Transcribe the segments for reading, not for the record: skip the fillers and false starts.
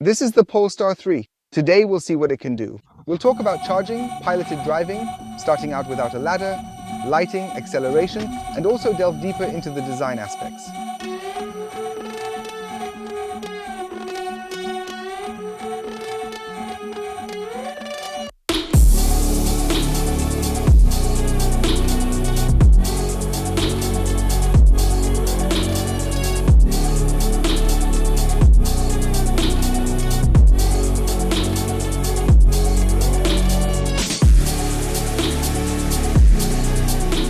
This is the Polestar 3. Today we'll see what it can do. We'll talk about charging, piloted driving, starting out without a ladder, lighting, acceleration, and also delve deeper into the design aspects.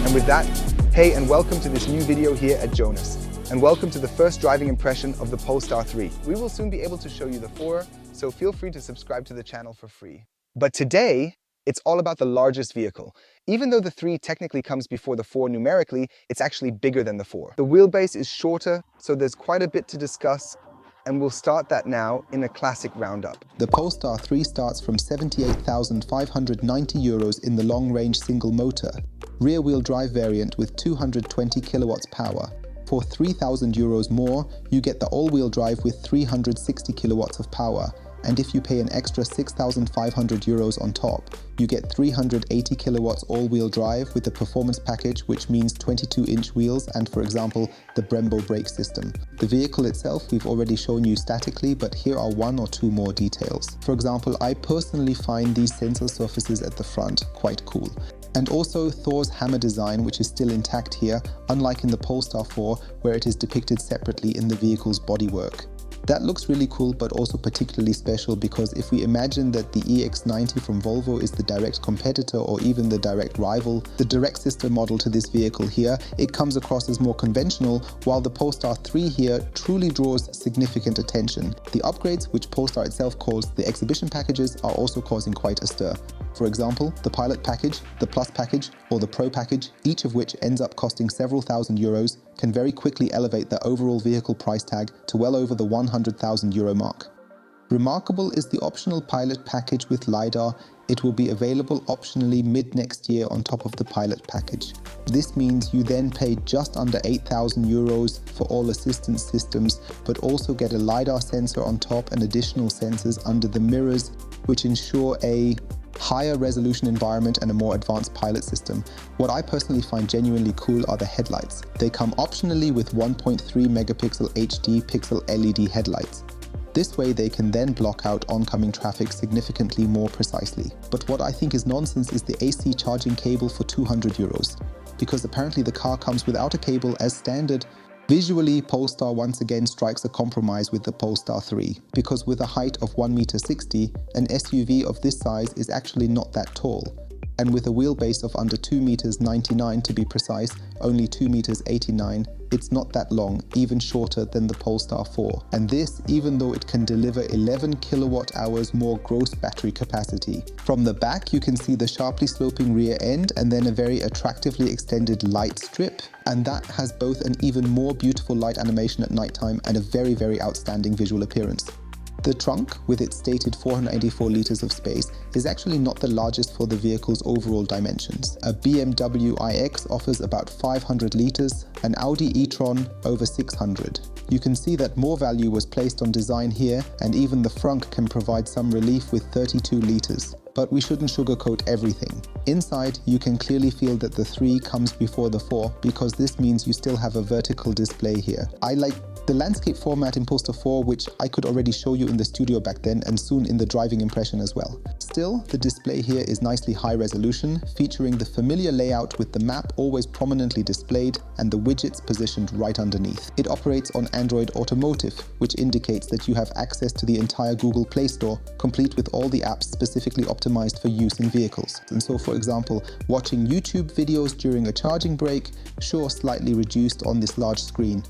And with that, hey and welcome to this new video here at Jonas. And welcome to the first driving impression of the Polestar 3. We will soon be able to show you the 4, so feel free to subscribe to the channel for free. But today, it's all about the largest vehicle. Even though the 3 technically comes before the 4 numerically, it's actually bigger than the 4. The wheelbase is shorter, so there's quite a bit to discuss, and we'll start that now in a classic roundup. The Polestar 3 starts from €78,590 in the long-range single motor, rear-wheel drive variant with 220 kilowatts power. For €3,000 more, you get the all-wheel drive with 360 kilowatts of power, and if you pay an extra €6,500 on top, you get 380 kilowatts all-wheel drive with the performance package, which means 22-inch wheels and, for example, the Brembo brake system. The vehicle itself we've already shown you statically, but here are 1 or 2 more details. For example, I personally find these sensor surfaces at the front quite cool. And also Thor's hammer design, which is still intact here, unlike in the Polestar 4, where it is depicted separately in the vehicle's bodywork. That looks really cool, but also particularly special because if we imagine that the EX90 from Volvo is the direct competitor or even the direct rival, the direct sister model to this vehicle here, it comes across as more conventional, while the Polestar 3 here truly draws significant attention. The upgrades, which Polestar itself calls the exhibition packages, are also causing quite a stir. For example, the Pilot package, the Plus package, or the Pro package, each of which ends up costing several €1,000s, can very quickly elevate the overall vehicle price tag to well over the €100,000 mark. Remarkable is the optional Pilot package with LiDAR. It will be available optionally mid-next year on top of the Pilot package. This means you then pay just under €8,000 for all assistance systems, but also get a LiDAR sensor on top and additional sensors under the mirrors, which ensure a higher resolution environment and a more advanced pilot system. What I personally find genuinely cool are the headlights. They come optionally with 1.3 megapixel HD pixel LED headlights. This way they can then block out oncoming traffic significantly more precisely. But what I think is nonsense is the AC charging cable for €200, because apparently the car comes without a cable as standard. Visually, Polestar once again strikes a compromise with the Polestar 3, because with a height of 1.60 m, an SUV of this size is actually not that tall. And with a wheelbase of under 2.99 m to be precise, only 2.89 m, it's not that long, even shorter than the Polestar 4. And this, even though it can deliver 11 kilowatt hours more gross battery capacity. From the back, you can see the sharply sloping rear end and then a very attractively extended light strip. And that has both an even more beautiful light animation at nighttime and a very, very outstanding visual appearance. The trunk, with its stated 484 litres of space, is actually not the largest for the vehicle's overall dimensions. A BMW iX offers about 500 litres, an Audi e-tron over 600. You can see that more value was placed on design here, and even the frunk can provide some relief with 32 litres. But we shouldn't sugarcoat everything. Inside, you can clearly feel that the 3 comes before the 4, because this means you still have a vertical display here. I like the landscape format in Polestar 4, which I could already show you in the studio back then and soon in the driving impression as well. Still, the display here is nicely high resolution, featuring the familiar layout with the map always prominently displayed and the widgets positioned right underneath. It operates on Android Automotive, which indicates that you have access to the entire Google Play Store, complete with all the apps specifically optimized for use in vehicles. And so, for example, watching YouTube videos during a charging break, sure, slightly reduced on this large screen.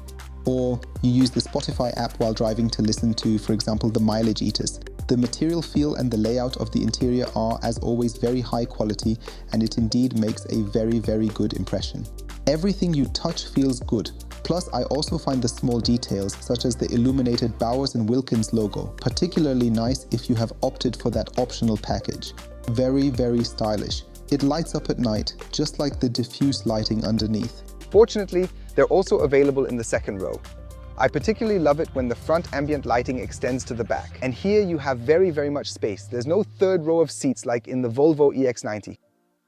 Or you use the Spotify app while driving to listen to, for example, the mileage eaters. The material feel and the layout of the interior are, as always, very high quality, and it indeed makes a very, very good impression. Everything you touch feels good. Plus, I also find the small details, such as the illuminated Bowers & Wilkins logo, particularly nice if you have opted for that optional package. Very, very stylish. It lights up at night, just like the diffuse lighting underneath. Fortunately, they're also available in the second row. I particularly love it when the front ambient lighting extends to the back. And here you have very, very much space. There's no third row of seats like in the Volvo EX90.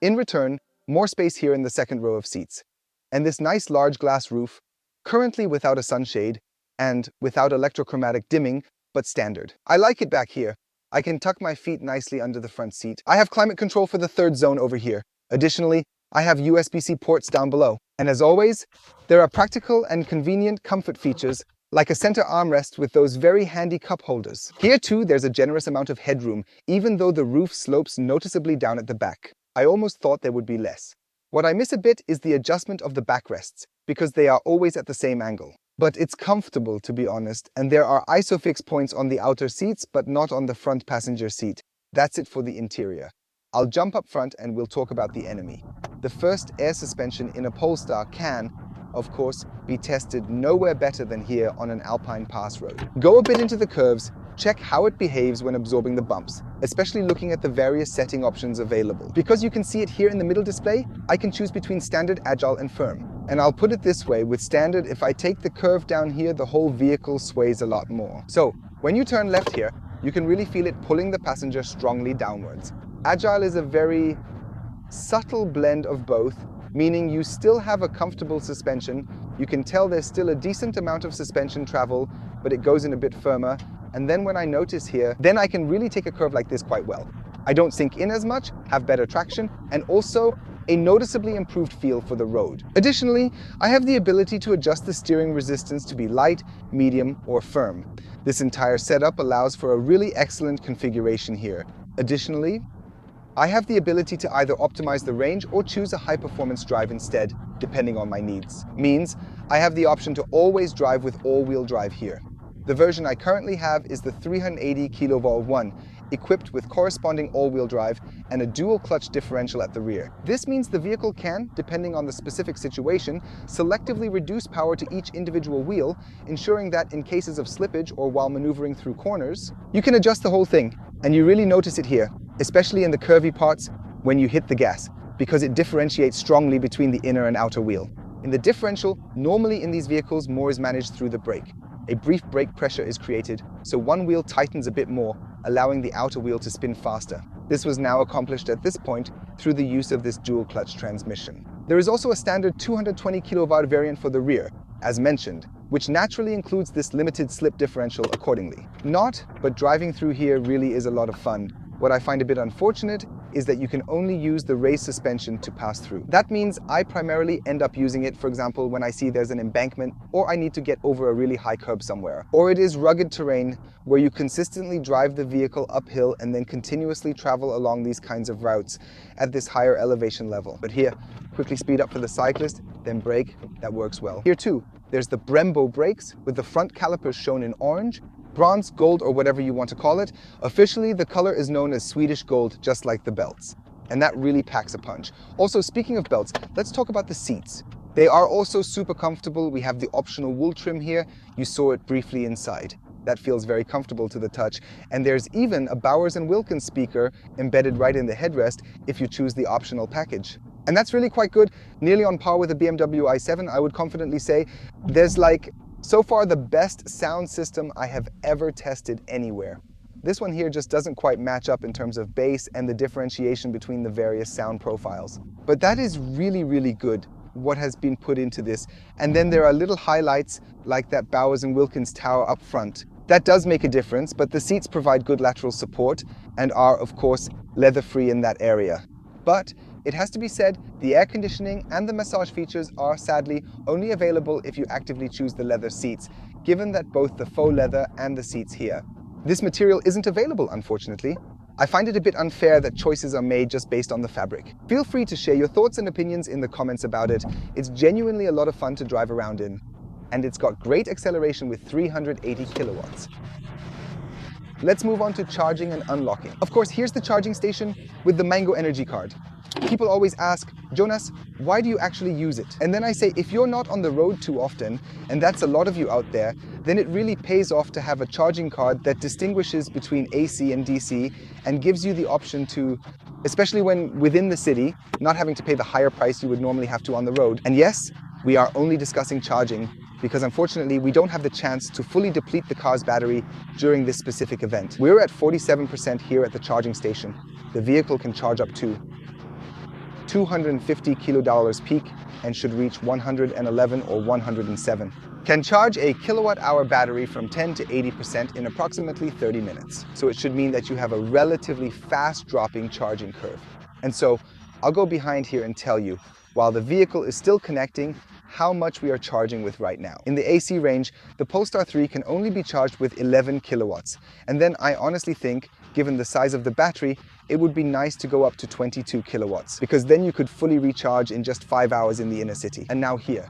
In return, more space here in the second row of seats. And this nice large glass roof, currently without a sunshade and without electrochromatic dimming, but standard. I like it back here. I can tuck my feet nicely under the front seat. I have climate control for the third zone over here. Additionally, I have USB-C ports down below. And as always, there are practical and convenient comfort features like a center armrest with those very handy cup holders. Here too, there's a generous amount of headroom, even though the roof slopes noticeably down at the back. I almost thought there would be less. What I miss a bit is the adjustment of the backrests, because they are always at the same angle. But it's comfortable, to be honest, and there are ISOFIX points on the outer seats, but not on the front passenger seat. That's it for the interior. I'll jump up front and we'll talk about the enemy. The first air suspension in a Polestar can, of course, be tested nowhere better than here on an Alpine pass road. Go a bit into the curves, check how it behaves when absorbing the bumps, especially looking at the various setting options available. Because you can see it here in the middle display, I can choose between standard, agile, and firm. And I'll put it this way, with standard, if I take the curve down here, the whole vehicle sways a lot more. So, when you turn left here, you can really feel it pulling the passenger strongly downwards. Agile is a very subtle blend of both, meaning you still have a comfortable suspension. You can tell there's still a decent amount of suspension travel, but it goes in a bit firmer. And then when I notice here, then I can really take a curve like this quite well. I don't sink in as much, have better traction, and also a noticeably improved feel for the road. Additionally, I have the ability to adjust the steering resistance to be light, medium, or firm. This entire setup allows for a really excellent configuration here. Additionally, I have the ability to either optimize the range or choose a high-performance drive instead, depending on my needs. Means I have the option to always drive with all-wheel drive here. The version I currently have is the 380 kV one, equipped with corresponding all-wheel drive and a dual-clutch differential at the rear. This means the vehicle can, depending on the specific situation, selectively reduce power to each individual wheel, ensuring that in cases of slippage or while maneuvering through corners, you can adjust the whole thing, and you really notice it here, especially in the curvy parts when you hit the gas, because it differentiates strongly between the inner and outer wheel. In the differential, normally in these vehicles, more is managed through the brake. A brief brake pressure is created, so one wheel tightens a bit more, allowing the outer wheel to spin faster. This was now accomplished at this point through the use of this dual-clutch transmission. There is also a standard 220 kV variant for the rear, as mentioned, which naturally includes this limited slip differential accordingly. But driving through here really is a lot of fun. What I find a bit unfortunate is that you can only use the raised suspension to pass through. That means I primarily end up using it, for example, when I see there's an embankment or I need to get over a really high curb somewhere. Or it is rugged terrain where you consistently drive the vehicle uphill and then continuously travel along these kinds of routes at this higher elevation level. But here, quickly speed up for the cyclist, then brake, that works well. Here too, there's the Brembo brakes with the front calipers shown in orange, bronze, gold, or whatever you want to call it. Officially, the color is known as Swedish gold, just like the belts. And that really packs a punch. Also, speaking of belts, let's talk about the seats. They are also super comfortable. We have the optional wool trim here. You saw it briefly inside. That feels very comfortable to the touch. And there's even a Bowers & Wilkins speaker embedded right in the headrest if you choose the optional package. And that's really quite good. Nearly on par with the BMW i7, I would confidently say. There's so far the best sound system I have ever tested anywhere. This one here just doesn't quite match up in terms of bass and the differentiation between the various sound profiles. But that is really, really good, what has been put into this. And then there are little highlights like that Bowers & Wilkins tower up front. That does make a difference, but the seats provide good lateral support and are, of course, leather-free in that area. But it has to be said, the air conditioning and the massage features are sadly only available if you actively choose the leather seats, given that both the faux leather and the seats here. This material isn't available, unfortunately. I find it a bit unfair that choices are made just based on the fabric. Feel free to share your thoughts and opinions in the comments about it. It's genuinely a lot of fun to drive around in. And it's got great acceleration with 380 kilowatts. Let's move on to charging and unlocking. Of course, here's the charging station with the Mango Energy card. People always ask, Jonas, why do you actually use it? And then I say, if you're not on the road too often, and that's a lot of you out there, then it really pays off to have a charging card that distinguishes between AC and DC and gives you the option to, especially when within the city, not having to pay the higher price you would normally have to on the road. And yes, we are only discussing charging because unfortunately we don't have the chance to fully deplete the car's battery during this specific event. We're at 47% here at the charging station. The vehicle can charge up to 250 kilodolars peak and should reach 111 or 107. Can charge a kilowatt-hour battery from 10 to 80% in approximately 30 minutes. So it should mean that you have a relatively fast-dropping charging curve. And so I'll go behind here and tell you, while the vehicle is still connecting, how much we are charging with right now. In the AC range, the Polestar 3 can only be charged with 11 kilowatts. And then I honestly think, given the size of the battery, it would be nice to go up to 22 kilowatts, because then you could fully recharge in just 5 hours in the inner city. And now here.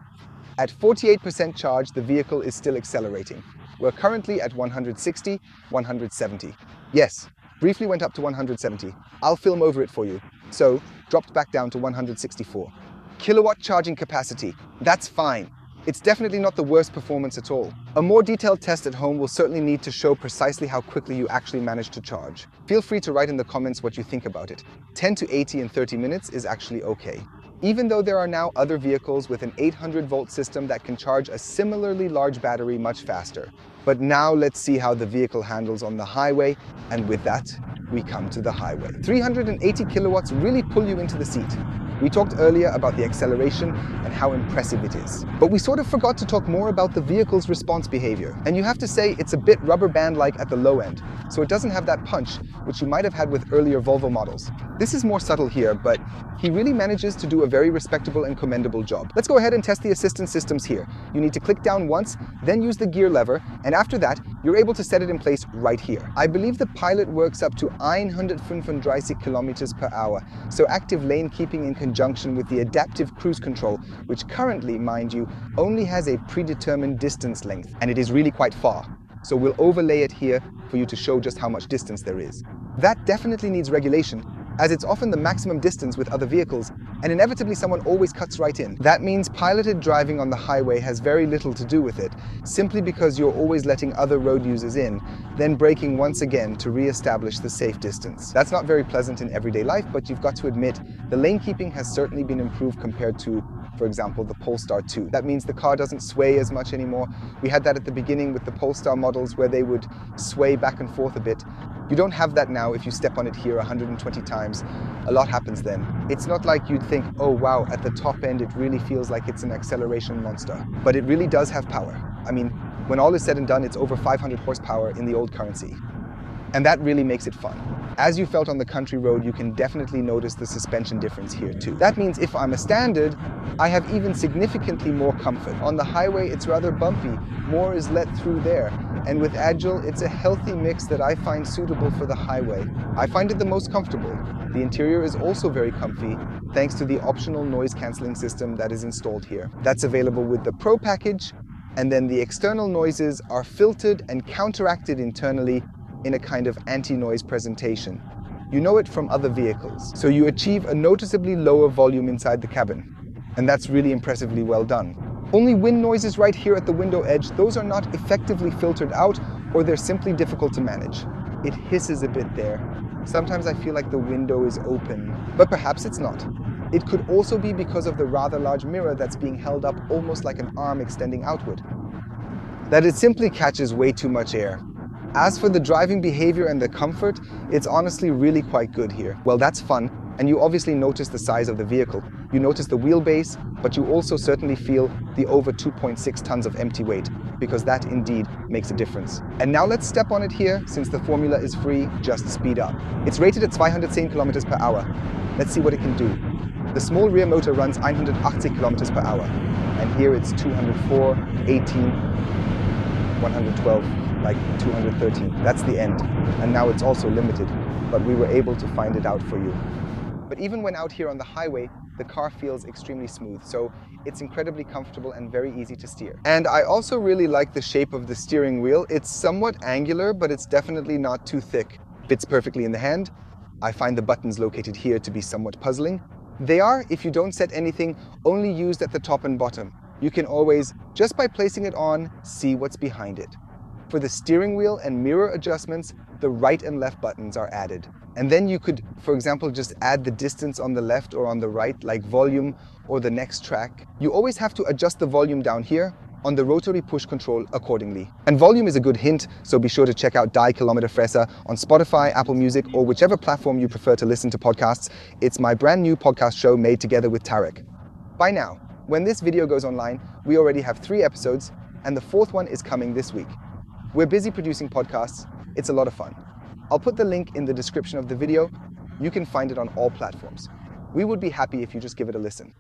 At 48% charge, the vehicle is still accelerating. We're currently at 160, 170. Yes, briefly went up to 170. I'll film over it for you. So, dropped back down to 164. Kilowatt charging capacity. That's fine. It's definitely not the worst performance at all. A more detailed test at home will certainly need to show precisely how quickly you actually manage to charge. Feel free to write in the comments what you think about it. 10 to 80 in 30 minutes is actually okay. Even though there are now other vehicles with an 800-volt system that can charge a similarly large battery much faster. But now let's see how the vehicle handles on the highway, and with that, we come to the highway. 380 kilowatts really pull you into the seat. We talked earlier about the acceleration and how impressive it is. But we sort of forgot to talk more about the vehicle's response behavior. And you have to say it's a bit rubber band-like at the low end, so it doesn't have that punch, which you might have had with earlier Volvo models. This is more subtle here, but he really manages to do a very respectable and commendable job. Let's go ahead and test the assistance systems here. You need to click down once, then use the gear lever, and after that, you're able to set it in place right here. I believe the Pilot works up to 135 kilometers per hour, so active lane keeping in conjunction with the adaptive cruise control, which currently, mind you, only has a predetermined distance length, and it is really quite far. So we'll overlay it here for you to show just how much distance there is. That definitely needs regulation, as it's often the maximum distance with other vehicles, and inevitably someone always cuts right in. That means piloted driving on the highway has very little to do with it, simply because you're always letting other road users in, then braking once again to re-establish the safe distance. That's not very pleasant in everyday life, but you've got to admit, the lane keeping has certainly been improved compared to, for example, the Polestar 2. That means the car doesn't sway as much anymore. We had that at the beginning with the Polestar models where they would sway back and forth a bit. You don't have that now if you step on it here 120 times. A lot happens then. It's not like you'd think, oh wow, at the top end it really feels like it's an acceleration monster. But it really does have power. I mean, when all is said and done, it's over 500 horsepower in the old currency. And that really makes it fun. As you felt on the country road, you can definitely notice the suspension difference here too. That means if I'm a standard, I have even significantly more comfort. On the highway, it's rather bumpy. More is let through there. And with Agile, it's a healthy mix that I find suitable for the highway. I find it the most comfortable. The interior is also very comfy, thanks to the optional noise cancelling system that is installed here. That's available with the Pro package, and then the external noises are filtered and counteracted internally in a kind of anti-noise presentation. You know it from other vehicles, so you achieve a noticeably lower volume inside the cabin. And that's really impressively well done. Only wind noises right here at the window edge, those are not effectively filtered out, or they're simply difficult to manage. It hisses a bit there. Sometimes I feel like the window is open, but perhaps it's not. It could also be because of the rather large mirror that's being held up almost like an arm extending outward. That it simply catches way too much air. As for the driving behavior and the comfort, it's honestly really quite good here. Well, that's fun, and you obviously notice the size of the vehicle. You notice the wheelbase, but you also certainly feel the over 2.6 tons of empty weight, because that indeed makes a difference. And now let's step on it here, since the formula is free, just speed up. It's rated at 210 kilometers per hour. Let's see what it can do. The small rear motor runs 180 kilometers per hour, and here it's 204, 18, 112. Like 213. That's the end. And now it's also limited, but we were able to find it out for you. But even when out here on the highway, the car feels extremely smooth, so it's incredibly comfortable and very easy to steer. And I also really like the shape of the steering wheel. It's somewhat angular, but it's definitely not too thick. Fits perfectly in the hand. I find the buttons located here to be somewhat puzzling. They are, if you don't set anything, only used at the top and bottom. You can always, just by placing it on, see what's behind it. For the steering wheel and mirror adjustments, the right and left buttons are added. And then you could, for example, just add the distance on the left or on the right, like volume or the next track. You always have to adjust the volume down here on the rotary push control accordingly. And volume is a good hint, so be sure to check out Die Kilometer Fresse on Spotify, Apple Music, or whichever platform you prefer to listen to podcasts. It's my brand new podcast show made together with Tarek. By now, when this video goes online, we already have 3 episodes, and the 4th one is coming this week. We're busy producing podcasts. It's a lot of fun. I'll put the link in the description of the video. You can find it on all platforms. We would be happy if you just give it a listen.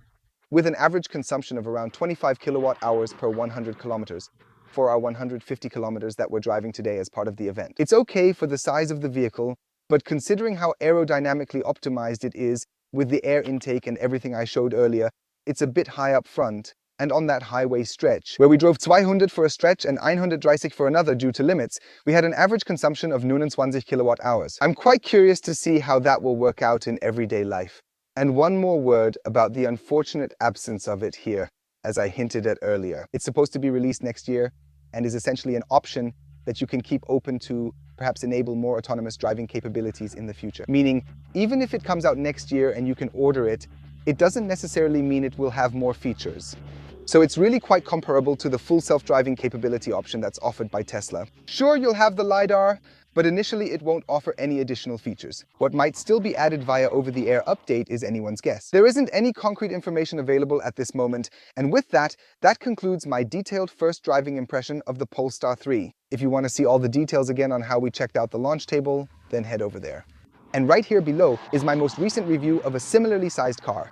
With an average consumption of around 25 kilowatt hours per 100 kilometers for our 150 kilometers that we're driving today as part of the event. It's okay for the size of the vehicle, but considering how aerodynamically optimized it is with the air intake and everything I showed earlier, it's a bit high up front and on that highway stretch, where we drove 200 for a stretch and 130 for another due to limits, we had an average consumption of 29 kilowatt hours. I'm quite curious to see how that will work out in everyday life. And one more word about the unfortunate absence of it here, as I hinted at earlier. It's supposed to be released next year and is essentially an option that you can keep open to perhaps enable more autonomous driving capabilities in the future. Meaning, even if it comes out next year and you can order it, it doesn't necessarily mean it will have more features. So it's really quite comparable to the full self-driving capability option that's offered by Tesla. Sure, you'll have the LiDAR, but initially it won't offer any additional features. What might still be added via over-the-air update is anyone's guess. There isn't any concrete information available at this moment, and with that, that concludes my detailed first driving impression of the Polestar 3. If you want to see all the details again on how we checked out the launch table, then head over there. And right here below is my most recent review of a similarly sized car.